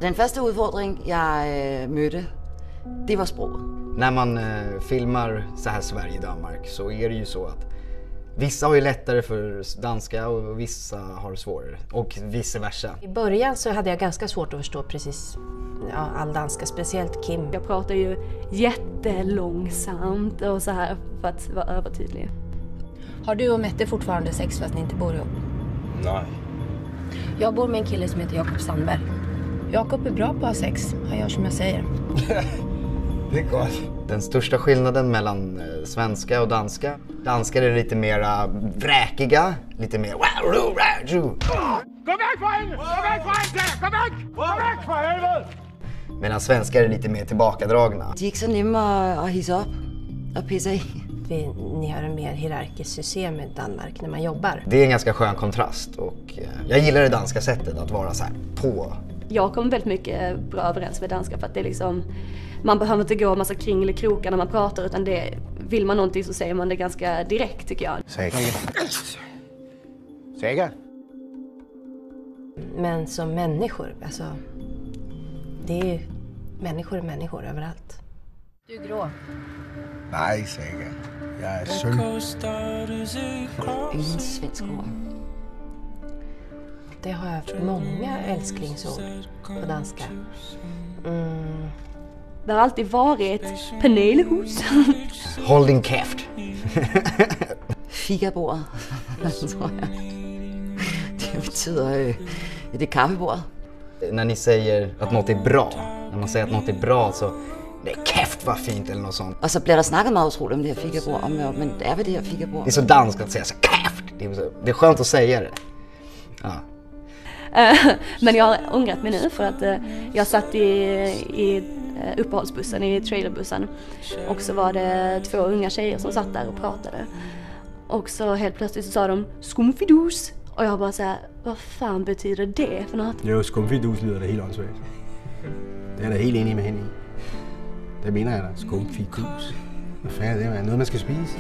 Den första utmaning jag mötte, det var språket. När man filmar så här Sverige-Danmark så är det ju så att vissa har ju lättare för danska och vissa har svårare och vice versa. I början så hade jag ganska svårt att förstå precis all danska, speciellt Kim. Jag pratar ju jättelångsamt och så här för att vara övertydlig. Har du och Mette fortfarande sex fast ni inte bor ihop? Nej. Jag bor med en kille som heter Jakob Sandberg. Jakob är bra på att ha sex, han gör som jag säger. Det är gott. Den största skillnaden mellan svenska och danska. Danskar är lite mer vräkiga, lite mer... Gå väck för helvete! Gå väck för helvete! Gå väck! Gå väck för helvete! Medan svenskar är lite mer tillbakadragna. De är inte så nimma att hissa upp och pissa i. Ni har en mer hierarkiskt system i Danmark när man jobbar. Det är en ganska skön kontrast och jag gillar det danska sättet att vara så här på. Jag kommer väldigt mycket bra överens med danska för att det är liksom, man behöver inte gå en massa kringelikrokar när man pratar utan det, vill man någonting så säger man det ganska direkt tycker jag. Säker? Men som människor, alltså, det är ju människor överallt. Du är grå. Nej, säker. Jag är sølv. Ingen svensk ord. Det har jag haft många älsklingsord på danska. Det har alltid varit Pernillehus. Håll din käft. Fikabord, tror jag. Det betyder det är kaffebord. När ni säger att något är bra, när man säger att något är bra så det är käft vad fint eller något sånt. Och så blir det snackat mycket otroligt om det här fikabord, men det är väl det här fikabord. Det är så danskt att säga så käft. Det är skönt att säga det. Ja. Men jag har ångrat mig nu för att jag satt i uppehållsbussen, i trailerbussen. Och så var det 2 unga tjejer som satt där och pratade. Och så helt plötsligt så sa de skumfidus. Och jag bara såhär, vad fan betyder det för något? Jo, skumfidus lyder det helt åndssvagt. Det är jag helt enig med hende i. Det menar jag da, skumfidus. Hvad fanden er det, man? Noget man skal spise?